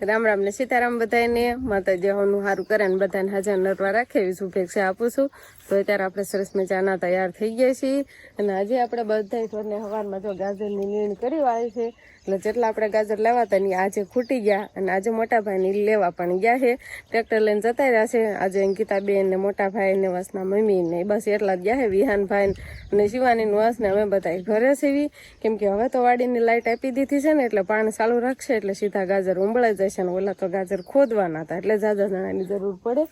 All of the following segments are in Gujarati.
રામ રામ ને સીતારામ બધાને માતાજી હોનું સારું કરે ને બધાને હાજર નરવા રાખે એવી શુભેચ્છા આપું છું. તો અત્યારે આપણે સરસ મજાના તૈયાર થઈ ગયા છીએ અને આજે આપણે બધા થોડને સવારમાં જો ગાજરની નીણ કરી વાળી છે. એટલે જેટલા આપણે ગાજર લેવાતા ને આજે ખૂટી ગયા અને આજે મોટા ભાઈ લેવા પણ ગયા છે. ટ્રેક્ટર લઈને જતા રહ્યા છે. આજે અંકિતાબેન ને મોટા ભાઈ ને વાસના મમ્મી ને બસ એટલા જ ગયા છે. વિહાનભાઈ અને શિવાની વાસ ને અમે બધા ઘરે સીવી કેમ કે હવે તો વાડીની લાઈટ આપી દીધી છે ને એટલે પાણી ચાલુ રાખશે એટલે સીધા ગાજર ઉંબળાઈ જશે ને ઓલા તો ગાજર ખોદવાના હતા એટલે જાજા જણાની જરૂર પડે.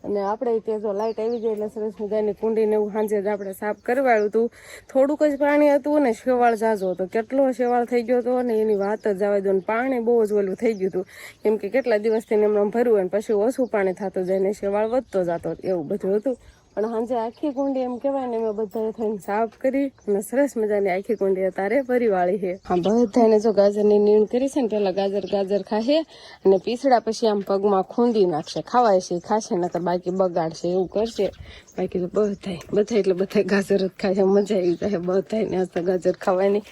અને આપણે તે જો લાઈટ આવી જાય એટલે સરસ મજાની કુંડીને એવું સાંજે જ આપણે સાફ કરવાળું હતું. થોડુંક જ પાણી હતું ને શેવાળ ઝાઝો હતો, કેટલો શેવાળ થઈ ગયો હતો ને એની વાત જ જવા દો. ને પાણી બહુ જ ઓલું થઈ ગયું હતું કેમ કે કેટલા દિવસથી એમને ભરવું હોય ને પછી ઓછું પાણી થતું જાય ને શેવાળ વધતો જતો એવું બધું હતું. પણ સાંજે આખી કુંડી એમ કહેવાય ને મેં બધા થઈને સાફ કરી અને સરસ મજાની આખી કુંડી અત્યારે ભરીવાળી છે. હા બધાને જો ગાજરની નીણ કરી છે ને પેલા ગાજર ખાશે અને પીસડા પછી આમ પગમાં ખૂંદી નાખશે, ખવાય છે ખાશે ને તો બાકી બગાડશે એવું કરશે. બાકી તો બધા એટલે બધા ગાજર જ ખાય છે, મજા આવી જાય બધાને આજ તો ગાજર ખાવાની.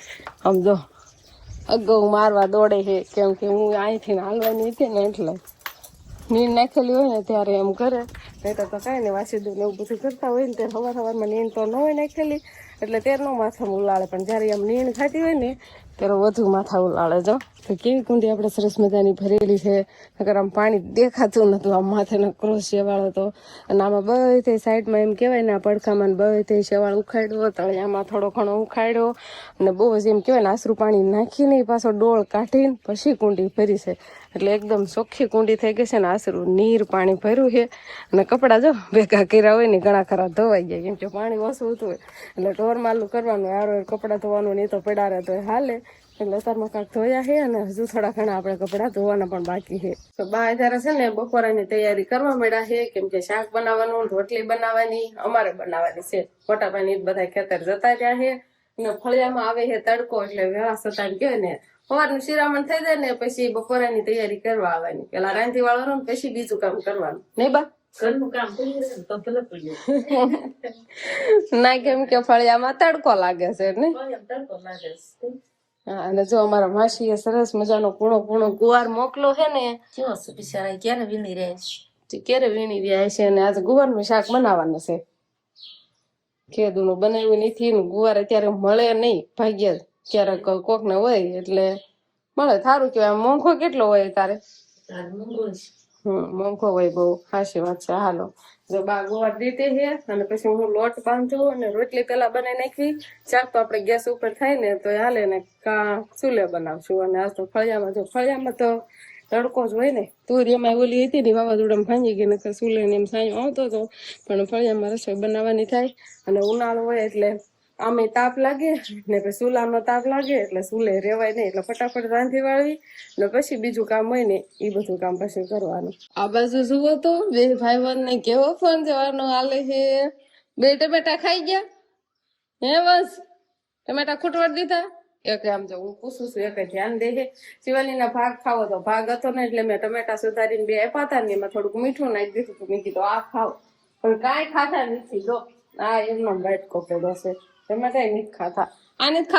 આમ જો અગાઉ મારવા દોડે છે કેમ કે હું અહીંથી હાલવાની હતી ને એટલે નીણ નાખેલી હોય ને ત્યારે એમ કરે, નહીં તો કાંઈ ને વાસી દૂધ એવું બધું કરતા હોય ને ત્યારે સવારમાં નીણ તો ન હોય નાખેલી એટલે તેરનો માથા ઉલાળે. પણ જ્યારે એમ નીણ ખાતી હોય ને ત્યારે વધુ માથા ઉલાળે. જો તો કેવી કુંડી આપણે સરસ મજાની ભરેલી છે. નકર આમ પાણી દેખાતું નતું, આમ માથેનો ક્રોસ શેવાળ હતો. અને આમાં બધે સાઈડમાં એમ કહેવાય ને આ પડખામાં બધે શેવાળ ઉખાડ્યો, તળિયામાં થોડો ઘણો ઉખાડ્યો અને બહુ જ એમ કહેવાય ને આસરું પાણી નાખીને પાછો ડોળ કાઢીને પછી કુંડી ભરી છે. એટલે એકદમ ચોખ્ખી કુંડી થઈ ગઈ છે ને આસરું નીર પાણી ભર્યું છે. અને કપડાં જો ભેગા કર્યા હોય ને ઘણા ખરા ધોવાઈ ગયા કેમ કે પાણી ઓછું હતું એટલે ઢોર માલું કરવાનું આરો કપડાં ધોવાનું નહીં તો પડારે તો હાલે. એટલે અત્યારમાં કાંક ધોયા છે અને હજુ થોડા ઘણા આપણે કપડાં ધોવાના પણ બાકી છે. તો બા અત્યારે છે ને બપોરાની તૈયારી કરવા માંડ્યા છે કેમ કે શાક બનાવવાનું, રોટલી બનાવવાની અમારે બનાવવાની છે. મોટા ભાઈ બધા ખેતર જતા રહ્યા છે અને ફળિયામાં આવે છે તડકો એટલે વેળા સતાને કહે ને સવારનું શિરામણ થઈ જાય ને પછી બપોરાની તૈયારી કરવા આવવાની. પેલા રાંધી વાળવાનું પછી બીજું કામ કરવાનું નહીં બા ઘરનું કામ ના કેમ કે ફળિયામાં તડકો લાગે છે ને તડકો લાગે છે. હા અને જો અમારા માસીએ સરસ મજાનો કૂણો ગુવાર મોકલો છે ને બિચારા ક્યારે વીણી રહ્યા છે અને આજે ગુવારનું શાક બનાવવાનું છે. ખેદુનું બનાવ્યું નથી ને ગુવાર અત્યારે મળે નહીં, ભાગ્ય ક્યારેક કોક ને હોય એટલે મળે. સારું કેવાય. મોંઘો કેટલો હોય તારે? મોંઘો હોય બહુ, સાચી વાત છે. હાલો જો બા ગુવાર દીધી છે અને પછી હું લોટ બાંધું અને રોટલી પેલા બનાવી નાખી. શાક તો આપણે ગેસ ઉપર થાય ને તો હાલે ને ચૂલે બનાવશું. અને આજ તો ફળિયામાં તો તડકો જ હોય ને. તુરી એમાં ઓલી હતી ને વાવાઝોડામાં ભાંગી ગઈ નકર ચૂલે ને એમ સાંયો આવતો હતો પણ ફળિયામાં રસોઈ બનાવવાની થાય અને ઉનાળો હોય એટલે આમે તાપ લાગે ને પછી ચૂલાનો તાપ લાગે એટલે ચૂલે રેવાય નહીં એટલે ફટાફટ રાંધી વાળવી ને પછી બીજું કામ હોય ને એ બધું કામ પછી કરવાનું. આ બાજુ જુઓ તો બે ભાઈ ને કેવો ફોન જવાનો હાલે છે. બે ટમેટા ખાઈ ગયા હે? બસ ટમેટા ખૂટવાડ દીધા. એક આમ જો હું પૂછું છું એક ધ્યાન દે છે. શિવાલીના ભાગ ખાવો તો ભાગ હતો ને એટલે મેં ટમેટા સુધારીને બે આપ્યા હતા ને એમાં થોડુંક મીઠું નાખી દીધું હતું. મેં કીધું આ ખાવ પણ કાંઈ ખાતા નથી. જો આ એમનો બેઠકો પડ્યો છે. ટમેટા નથી ખાતા. આ નથી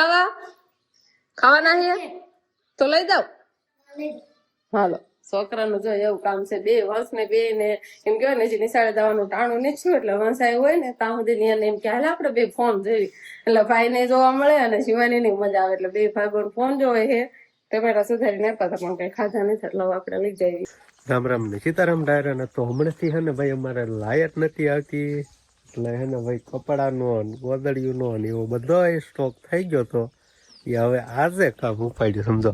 ખાવાના છે તો લઈ જાવ. હાલો છોકરાનું જો એવું કામ છે. 2 વર્ષ ને 2 ને એમ કહેવાય ને હજી નિશાળે જવાનું ટાણું નથી થયું એટલે વંસાય હોય ને ત્યાં સુધી એને એમ કે હાલે આપણે 2 ફોન જોઈ એટલે ભાઈને જોવા મળે અને શિવાની ની મજા આવે એટલે 2 ભાઈ ફોન જોવે છે. ટમેટા સુધારીને આપ્યા પણ કઈ ખાધા નથી એટલે આપણે લઈ જઈએ. રામ રામ ને સીતારામ ડાયરા ને તો હમણાંથી હે ને ભાઈ અમારે લાયટ નથી આવતી એટલે હે ને ભાઈ કપડાનો ગોદડિયુંનો ને એવો બધો સ્ટોક થઈ ગયો તો એ હવે આજે કામ ઉપાડ્યું સમજો.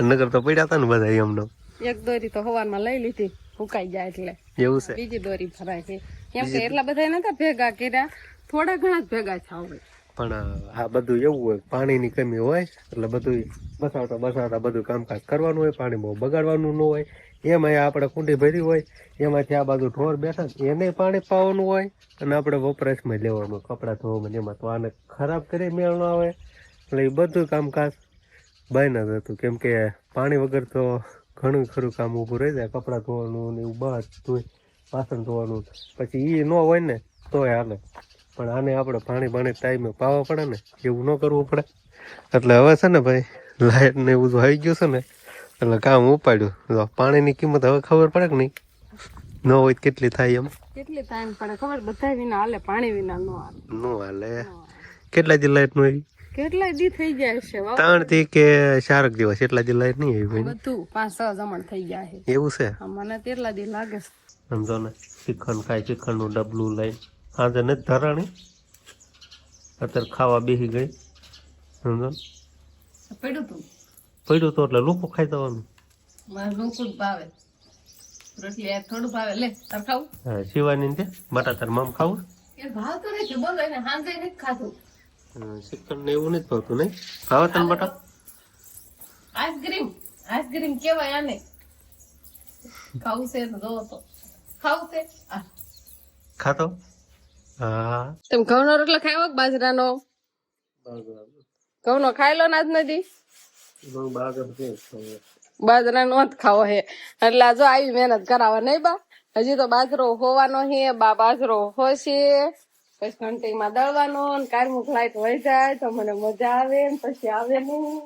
નગર તો પડ્યા હતા ને બધા એમનો. એક દોરી તો હવારમાં લઈ લીધી ફૂકાઈ જાય એટલે એવું છે. બીજી દોરી ભરાય છે કેમ કે એટલા બધા નતા ભેગા કર્યા, થોડા ઘણા જ ભેગા થયા હોય. પણ આ બધું એવું હોય પાણીની કમી હોય એટલે બધું બસાવતા બધું કામકાજ કરવાનું હોય. પાણી બહુ બગાડવાનું ન હોય. એમાં આપણે કુંડી ભરી હોય એમાંથી આ બાજુ ઢોર બેઠા એને પાણી પાવાનું હોય અને આપણે વપરાશમાં લેવાનું કપડાં ધોવામાં એમાં તો આને ખરાબ કરી મેળ ન આવે એટલે એ બધું કામકાજ બંધ જ હતું કેમ કે પાણી વગર તો ઘણું ખરું કામ ઊભું રહી જાય. કપડાં ધોવાનું ને એવું બધું વાસણ ધોવાનું પછી એ ન હોય ને તોય હાલે પણ આને આપણે પાણી ટાઈમે પાવા પડે ને એવું ન કરવું પડે. એટલે હવે છે ને ભાઈ લાઇટ ને એવું આવી ગયું છે ને એટલે કામ ઉપાડ્યું. જો પાણીની કિંમત હવે ખબર પડે કે નહીં? ન હોય તો કેટલી થાય એમ? કેટલી ટાઈમ પડે ખબર, બધા વિના હાલે, પાણી વિના નો હાલે. નો હાલે. કેટલા દી લાઈટ નો આવી? કેટલાય દી થઈ જાય છે 3 દી કે 4 દિવસ એટલા દી લાઈટ નહીં આવી. બધું 5-6 જમણ થઈ ગયા છે. એવું છે? મને તેટલા દી લાગે છે. સમજો ને, શ્રીખંડ ખાય, શ્રીખંડનું ડબલું લઈને આજે નથી ધરાણી, અત્યારે ખાવા બેસી ગઈ. સમજો ને, પડ્યું તું પડ્યું તો એટલે લોકો ખાઈ દેવાનું. મારે લોકો જ ભાવે, રોટલી યાર થોડું ભાવે. લે તાર ખાવું? હા, શિવાની ને બટા તાર મામ ખાવું? એ ભાવ તો નથી, બોલો એને હાંજે નથી ખાધું. શ્રીખંડ ને એવું નથી ભાવતું નહીં? ખાવા તને બટા? આઈસ્ક્રીમ, આઈસ્ક્રીમ કેવાય આને. ખાવું છે તો જોવો તો ખાવું છે. ખાતો? હા. તમે ઘઉંનો રોટલો ખાયો કે બાજરાનો? ઘઉંનો ખાઈ લો ને આજ નથી. બાજરાનો જ ખાવો હે એટલે જો આવી મહેનત કરાવે નહીં બા. હજી તો બાજરો હોવાનો હે બા, બાજરો હોશે પછી ઘંટીમાં દળવાનો ને કારમુખ લાઈટ વહી જાય તો મને મજા આવે ને પછી આવે નહીં.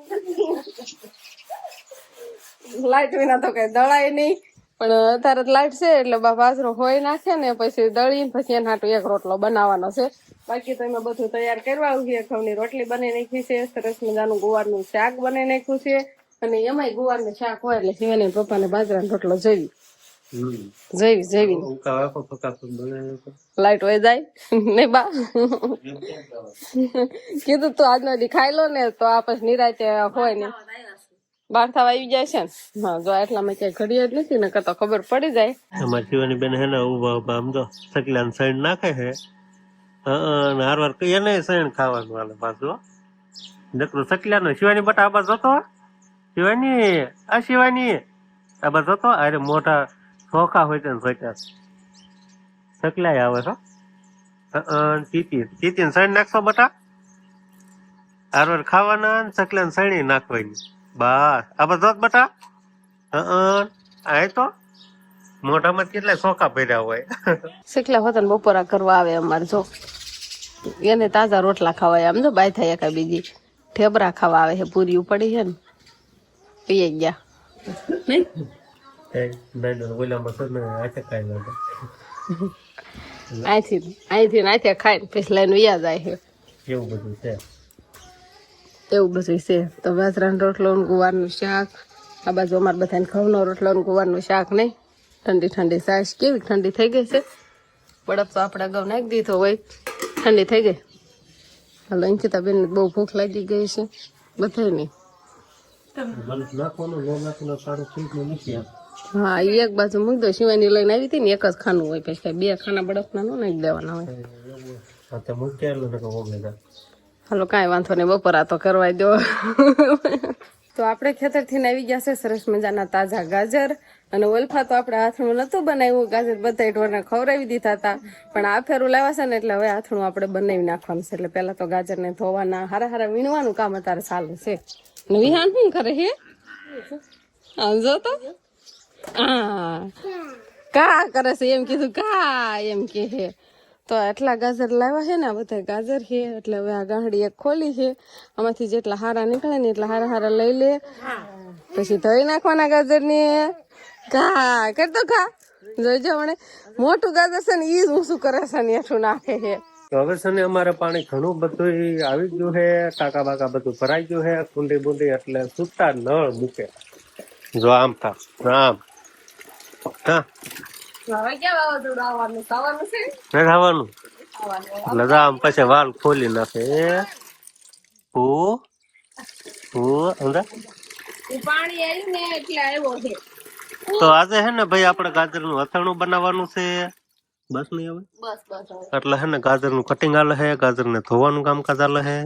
લાઈટ વિના તો કઈ દળાય નહીં, પણ અત્યારે લાઈટ છે એટલે બા બાજરો હોય નાખે ને પછી દળીને પછી એના હાટુ એક રોટલો બનાવવાનો છે. બાકી તો એમાં બધું તૈયાર કરવાનું છે. ઘઉંની રોટલી બનાવી નાખી છે, સરસ મજાનું ગુવારનું શાક બનાવી નાખ્યું છે, અને એમાંય ગુવારનું શાક હોય એટલે શિવાની પપ્પાને બાજરાનો રોટલો જેવી લાઈટ વહી જાય ને બા. કીધું તું આજનો દી ખાઈ લો ને તો આ પછી નિરાતે હોય ને 12 થવા આવી જાય છે ને. હા, જો એટલામાં કઈ ઘડિયાળ જ નથી ને કરતો ખબર પડી જાય. અમારી શિવાની બેન હે ને ઉભા ઉભા આમ તો સકલાને સૈણ નાખે છે. હારવાર એને સૈણ ખાવાનું હાલે પાછું. નકરું સકલાનો શિવાની બટા આબા જતો, શિવાની આ શિવાની આબા જતો. અરે મોટા ચોખા હોય છે ને સક્યા સકલાય આવે છો. ચીતી સૈણ નાખશો બટા? હારવાર ખાવાના સકલાને સૈણી નાખવાની બસ. આબા જોત બટા. આ તો મોઢામાં કેટલા ચોખા ભર્યા હોય. શીખલા હોતા ને બપોરા કરવા આવે અમારે. જો એને તાજા રોટલા ખાવાય. આમ જો બાય થાય એકા બીજી ઠેબરા ખાવા આવે છે. પૂરી પડી છે ને પીએ ગયા અહીંથી ખાય ને પછી લઈને વ્યા જાય છે. એવું બધું છે. એવું બધું છે. તો બાજરાનો રોટલો ને ગુવારનું શાક. આ બાજુ અમારે બધાને ઘઉંનો રોટલો ને ગુવારનું શાક. નહીં ઠંડી ઠંડી સાસ કેવી ઠંડી થઈ ગઈ છે. બરફ તો આપણે અગાઉ નાખી દીધો હોય, ઠંડી થઈ ગઈ. હાલો અંકિતા બેન બહુ ભૂખ લાગી ગઈ છે બધા નહીં. હા, એક બાજુ મૂકી દો. શિવાની લઈને આવી હતી ને એક જ ખાનું હોય, પછી કઈ 2 ખાના બરફના ન નાખી દેવાના હોય. હાલો કાંઈ વાંધો નહીં, બપોરા તો કરવાય દો. તો આપણે ખેતરથી આવી ગયા છે સરસ મજાના તાજા ગાજર. અને ઓલફા તો આપણે આથણું નતું બનાવ્યું. ગાજર બધા ઢોરને ખવડાવી દીધા હતા, પણ આ ફેરું લાવ્યા છે ને એટલે હવે આથણું આપણે બનાવી નાખવાનું છે. એટલે પેલા તો ગાજરને ધોવાના, હારા હારા વીણવાનું કામ અત્યારે ચાલુ છે. ને વિહાન શું કરે છે? જો તો કા કરે છે એમ કીધું, કા એમ કે છે. તો એટલા ગાજર લાવ્યા છે ને, આ બધા ગાજર છે. એટલે હવે આ ગાંહડી એક ખોલી છે, આમાંથી જેટલા હારા નીકળે ને એટલા હારા હારા લઈ લે, પછી ધોઈ નાખવાના ગાજર ને. કા કરતો ખા જોઈજો. મને મોટું ગાજર છે ને ઈ જ ઊંચું કરે છે ને એઠું નાખે છે. હવે છે ને અમારે પાણી ઘણું બધું આવી ગયું છે. ટાંકા બાકા બધું ભરાઈ ગયું છે, કુંડી બુંડી. એટલે છૂટા નળ મૂકે. જો આમ થા આમ હા હવે ક્યાં વાવાઝોડું આવવાનું? ખાવાનું છે ખાવાનું. એટલે આમ પછી વાલ ખોલી નાખે. પાણી આવ્યું ને એટલે આવ્યો છે. તો આજે હે ને ભાઈ આપણે ગાજર નું અથાણું બનાવવાનું છે. બસ નહીં હવે બસ એટલે હે ને ગાજર નું કટિંગ હાલે છે, ગાજર ને ધોવાનું કામકાજ હાલે છે.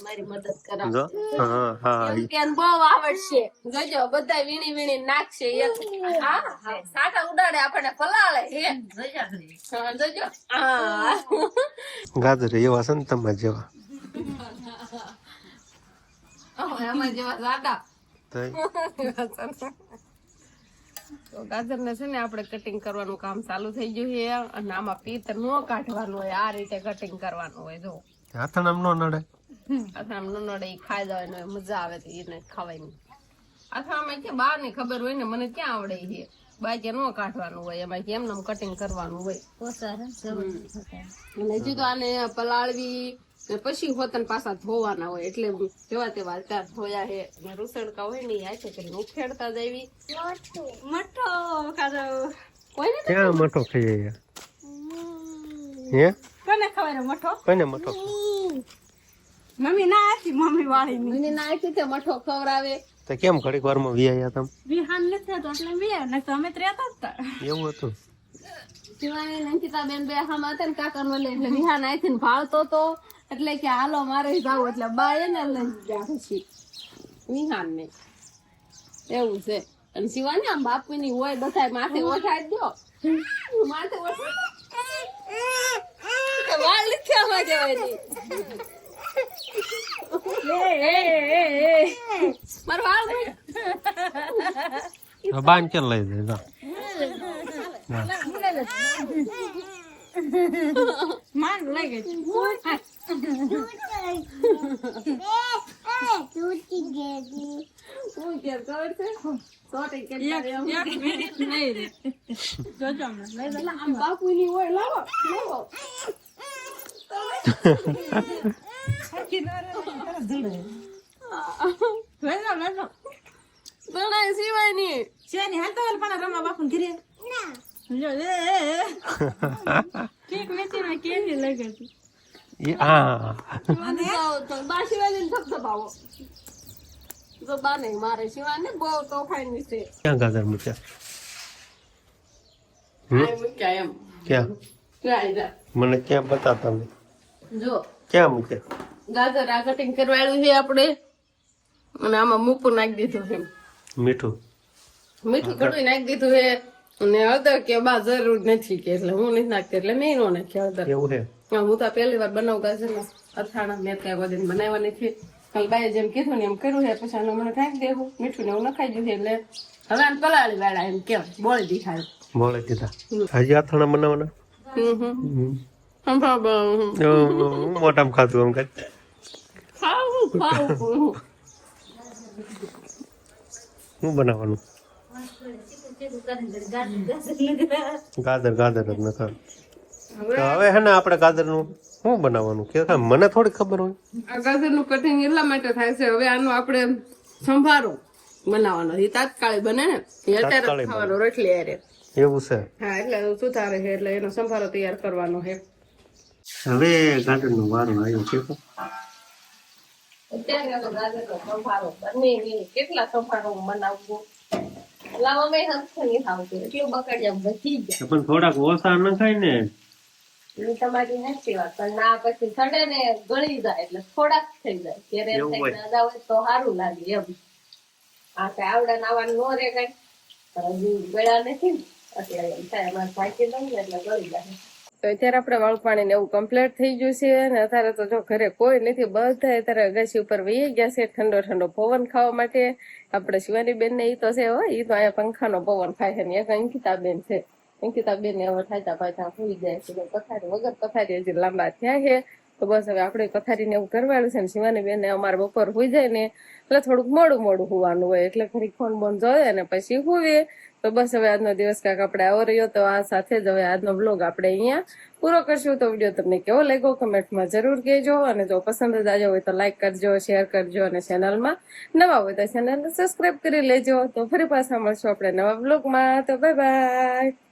મારી મદદ કરા. જો હા હા એમ બહુ આવડશે. જોજો બધા વીણી વીણી નાખશે. હા સાટા ઉડાડે આપણને ફલાળે હે. જોજો હા ગાજર એવા છે ને તમારા જેવા. એમાં જેવા સાટા. તો ગાજર ને છે ને આપણે કટિંગ કરવાનું કામ ચાલુ થઈ ગયું છે. અને આમાં પીતર નો કાઢવાનું હોય, આ રીતે કટિંગ કરવાનું હોય. જો હાથણ આમ નો નડે, આમ નો નડે, ખાઈ જવાનું હોય, મજા આવે તો એને ખાવાની. અથાણામાં કે બા ને ખબર હોય ને મને ક્યાં આવડે છે બા કે નો કાઢવાનું હોય એમાં કે એમને કટિંગ કરવાનું હોય અને હજી તો આને પલાળવી ને પછી હોતન પાછા ધોવાના હોય એટલે જેવા તેવા અત્યારે ધોયા છે ને રૂસણકા હોય ને આ છે કરીને ઉખેડતા જવી મઠો ખાધો કોઈ ને ક્યાં મઠો ખાઈએ હે કોને ખબર મઠો કોને મઠો મમ્મી ના હતી મમ્મી વાળી મને ના આવી તે મઠો ખવડાવે તો કેમ ઘડીક વારમાં વિયા તમે વિહાન નથી તો એટલે વે ને તો અમે ત્રેતા હતા એવું હતું શિવાની અંકિતા બેન બે હામાં હતા ને કાકા નો એટલે વિહાન આથી ભાળતો તો એટલે કે હાલો મારે જાવ એટલે બા એને લઈ ગયા પછી વિહાન ને એવું છે અને શિવાની આમ બાપુ ની હોય બધા માથે ઓઠાઈ દો માથે ઓઠાઈ વાળ લીખ્યામાં જવાય નહીં મારો વાળ બાન કે લઈ દે માન લઈ ગઈ હું કે ખબર છે સોટી કે એક મિનિટ નહીં રે જોજો હમણાં લઈ લે આમ બાપુ ની હોય લાવો લાવો ગણાય સિવાય ની છે ને હાલ તો પણ રમા બાપુ ઘરે જો એ કેક નથી ને કેવી લાગે છે હા તો બા સિવાય ને ધબધબાવો તો બા નહીં મારે સિવાય ને બહુ તોફાની છે ક્યાં ગાજર મૂક્યા આ મૂક્યા એમ ક્યાં ક્યાં જા મને ક્યાં બતા તમે જો ક્યાં મૂક્યા ગાજર આ કટિંગ કરવાળું છે આપણે અને આમાં મૂકું નાખી દીધું છે મીઠું મીઠું ઘણું નાખી દીધું છે અને હળદર કે બા જરૂર નથી કે એટલે હું નથી નાખતી એટલે મેં નો નાખી હળદર એવું છે હું તો પહેલી વાર બનાવું ગાજર અથાણા મેં ત્યાં બધીને બનાવવા નથી કાલ બાએ જેમ કીધું ને એમ કર્યું છે પછી આનું મને નાખી દેવું મીઠું ને હું નખાઈ દીધું એટલે હવે આને પલાળી વાળા એમ કેવાય બોળી દીધા બોલે દીધા હજી અથાણા બનાવવાના મોટામાં ખાતું એમ કઈ ખાવું શું બનાવવાનું ગાજર ગાજર જ નખા તો હવે હે ને આપણે ગાજર નું શું બનાવવાનું કે મને થોડી ખબર હોય આ ગાજર નું કટિંગ એટલા માટે થાય છે હવે આનો આપણે સંભારો બનાવવાનો એ તાત્કાલિક બને ને એ અત્યારે ખાવાનો રોટલી હારે એવું છે હા એટલે સુધારે છે એટલે એનો સંભારો તૈયાર કરવાનો છે હવે ગાજર નું વારો આવ્યો છે અત્યારે તો ગાજરનો સંભારો બને કેટલા સંભારો બનાવવું લાવો મેં હંસ નહીં ખાવતું એટલું બકડિયા બચી ગયા પણ થોડાક ઓછા ન ખાય ને એ તમારી નથી વાત પણ ના પછી સડે ને ગળી જાય એટલે થોડાક થઈ જાય ત્યારે એમ થાય કે દાદા હોય તો સારું લાગે એમ આ કઈ આવડે નાવાનું નો રે કઈ પણ હજી ગળ્યા નથી ને એટલે એમ થાય અમારે ભાઈ દઉં ને એટલે ગળી જાય તો અત્યારે આપણે વાળું પાણી ને એવું કમ્પ્લીટ થઈ ગયું છે અને અત્યારે તો જો ઘરે કોઈ નથી બધા અત્યારે અગાસી ઉપર વહી ગયા છે ઠંડો ઠંડો પવન ખાવા માટે આપણે શિવાની બેન ને ઈ તો છે હો ઈ તો અહીંયા પંખાનો પવન ખાય છે ને એક અંકિતા બેન છે અંકિતા બેન ને હવે થાચા પાછા સુઈ જાય છે પથારી વગર પથારી હજી લાંબા થયા છે તો બસ હવે આપણે પથારીને એવું કરવાનું છે ને શિવાની બેન ને અમારે બપોર હોઈ જાય ને એટલે થોડુંક મોડું મોડું હોવાનું હોય એટલે ખરી ફોન બોન જોઈએ ને પછી હુવે તો બસ હવે આજનો દિવસ કાંક આપણે આવો રહ્યો તો આ સાથે જ હવે આજનો બ્લોગ આપણે અહીંયા પૂરો કરશું તો વિડીયો તમને કેવો લાગ્યો કમેન્ટમાં જરૂર કહેજો અને જો પસંદ જ આવ્યો હોય તો લાઈક કરજો શેર કરજો અને ચેનલમાં નવા હોય તો ચેનલને સબસ્ક્રાઈબ કરી લેજો તો ફરી પાછા મળશું આપણે નવા બ્લોગમાં તો બાય બાય